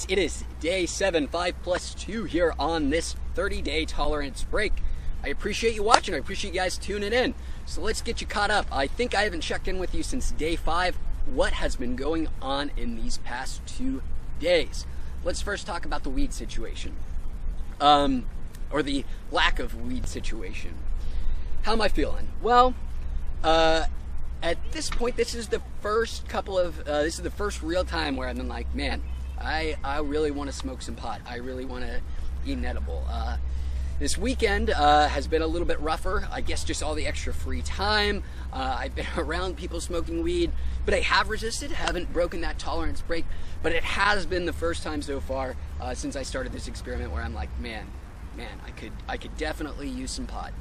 it is day 7, 5+2 here on this 30-day tolerance break. I appreciate you watching. I appreciate you guys tuning in. So let's get you caught up. I think I haven't checked in with you since day 5. What has been going on in these past 2 days? Let's first talk about the weed situation, or the lack of weed situation. How am I feeling? Well, at this point, this is the first this is the first real time where I've been like, man, I really want to smoke some pot. I really want to eat an edible. This weekend has been a little bit rougher. I guess just all the extra free time. I've been around people smoking weed, but I have resisted, haven't broken that tolerance break. But it has been the first time so far since I started this experiment where I'm like, man, I could definitely use some pot.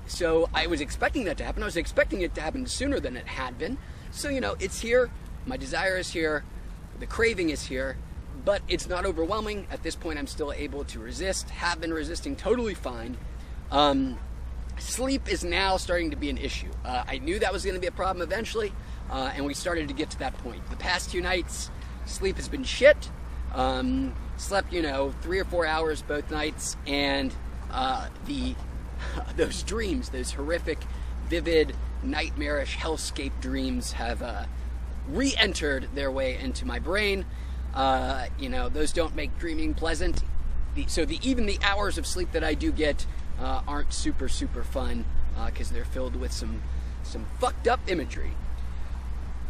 So I was expecting that to happen. I was expecting it to happen sooner than it had been. So, you know, it's here. My desire is here. The craving is here. But it's not overwhelming. At this point, I'm still able to resist. Have been resisting totally fine. Sleep is now starting to be an issue. I knew that was going to be a problem eventually, and we started to get to that point. The past 2 nights, sleep has been shit. Slept, 3 or 4 hours both nights, and those dreams, those horrific, vivid, nightmarish hellscape dreams have re-entered their way into my brain. Those don't make dreaming pleasant. Even the hours of sleep that I do get aren't super fun because they're filled with some fucked up imagery.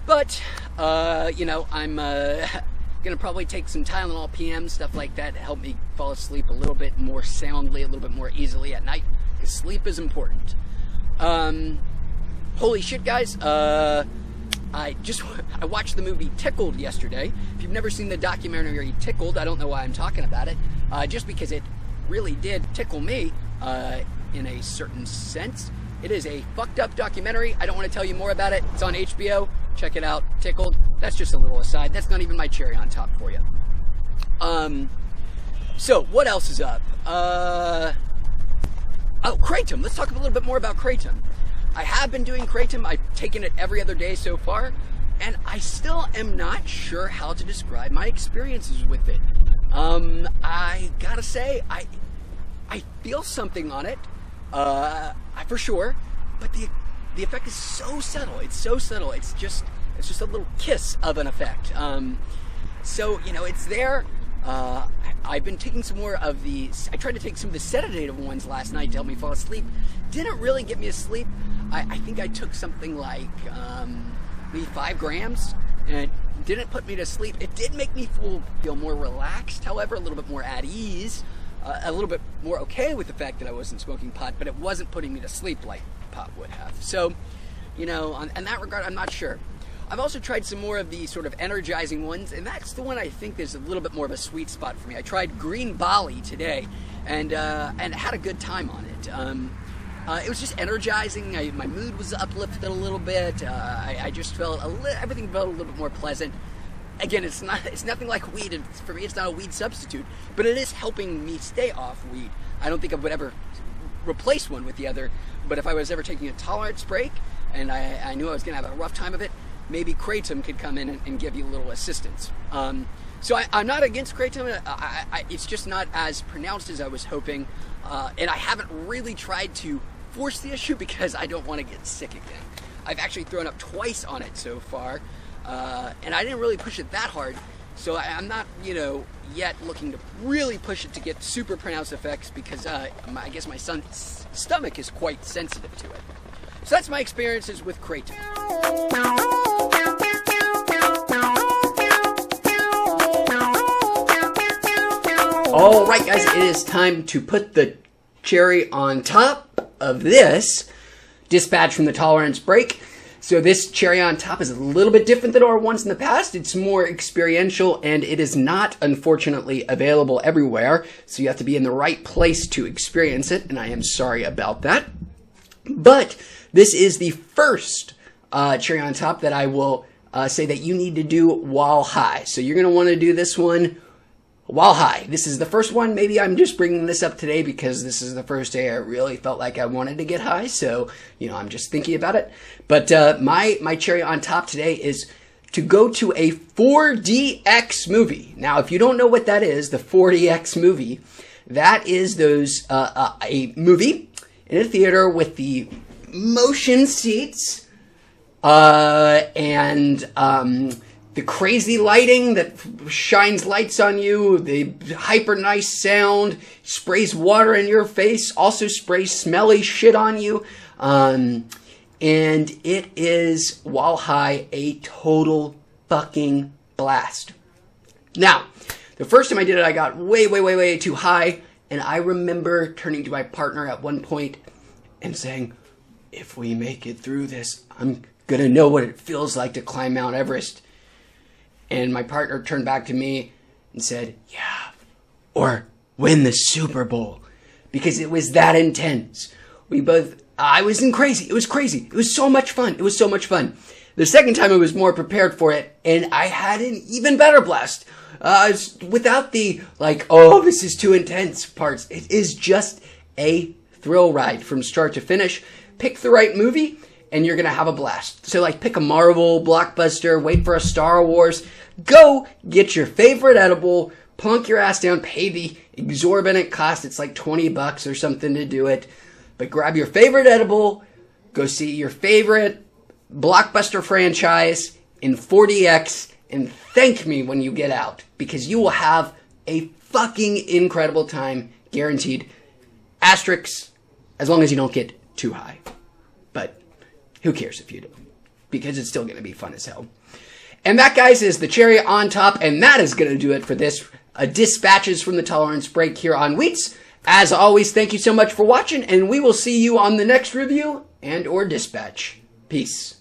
But I'm gonna probably take some Tylenol PM, stuff like that, to help me fall asleep a little bit more soundly, a little bit more easily at night, because sleep is important. Holy shit, guys! I watched the movie Tickled yesterday. If you've never seen the documentary Tickled, I don't know why I'm talking about it, just because it really did tickle me in a certain sense. It is a fucked up documentary. I don't want to tell you more about it. It's on HBO. Check it out. Tickled. That's just a little aside. That's not even my cherry on top for you. So what else is up? Kratom. Let's talk a little bit more about Kratom. I have been doing Kratom. I've taken it every other day so far, and I still am not sure how to describe my experiences with it. I gotta say, I feel something on it, for sure, but the effect is so subtle. It's so subtle. It's just a little kiss of an effect. So it's there. I've been taking some more of I tried to take some of the sedative ones last night to help me fall asleep. Didn't really get me asleep. I think I took something like maybe 5 grams, and it didn't put me to sleep. It did make me feel more relaxed, however, a little bit more at ease, a little bit more okay with the fact that I wasn't smoking pot, but it wasn't putting me to sleep like pot would have. So, in that regard, I'm not sure. I've also tried some more of the sort of energizing ones, and that's the one I think there's a little bit more of a sweet spot for me. I tried Green Bali today, and had a good time on it. It was just energizing. My mood was uplifted a little bit. I just felt everything felt a little bit more pleasant. Again, it's nothing like weed, and for me, it's not a weed substitute, but it is helping me stay off weed. I don't think I would ever replace one with the other, but if I was ever taking a tolerance break and I knew I was going to have a rough time of it, maybe Kratom could come in and give you a little assistance. So I'm not against Kratom. It's just not as pronounced as I was hoping, and I haven't really tried to force the issue because I don't want to get sick again. I've actually thrown up twice on it so far, and I didn't really push it that hard, so I'm not, yet looking to really push it to get super pronounced effects because I guess my son's stomach is quite sensitive to it. So that's my experiences with Kratom. All right, guys, it is time to put the cherry on top of this dispatch from the tolerance break. So this cherry on top is a little bit different than our ones in the past. It's more experiential, and it is not, unfortunately, available everywhere. So you have to be in the right place to experience it, and I am sorry about that. But this is the first cherry on top that I will say that you need to do while high. So you're going to want to do this one while high. This is the first one. Maybe I'm just bringing this up today because this is the first day I really felt like I wanted to get high. So, I'm just thinking about it. But my cherry on top today is to go to a 4DX movie. Now, if you don't know what that is, the 4DX movie, that is a movie in a theater with the motion seats and the crazy lighting that shines lights on you, the hyper nice sound, sprays water in your face, also sprays smelly shit on you. And it is, while high, a total fucking blast. Now, the first time I did it, I got way too high, and I remember turning to my partner at one point and saying, if we make it through this, I'm gonna know what it feels like to climb Mount Everest. And my partner turned back to me and said, yeah, or win the Super Bowl, because it was that intense. I was crazy. It was crazy. It was so much fun. It was so much fun. The second time I was more prepared for it, and I had an even better blast. Without the, like, oh, this is too intense parts. It is just a thrill ride from start to finish. Pick the right movie, and you're going to have a blast. So, like, pick a Marvel blockbuster, wait for a Star Wars. Go get your favorite edible, plunk your ass down, pay the exorbitant cost. It's like $20 or something to do it. But grab your favorite edible, go see your favorite blockbuster franchise in 4DX, and thank me when you get out, because you will have a fucking incredible time, guaranteed. Asterisks, as long as you don't get too high. But who cares if you do, because it's still going to be fun as hell. And that, guys, is the cherry on top, and that is going to do it for this Dispatches from the Tolerance break here on Wheats. As always, thank you so much for watching, and we will see you on the next review and or dispatch. Peace.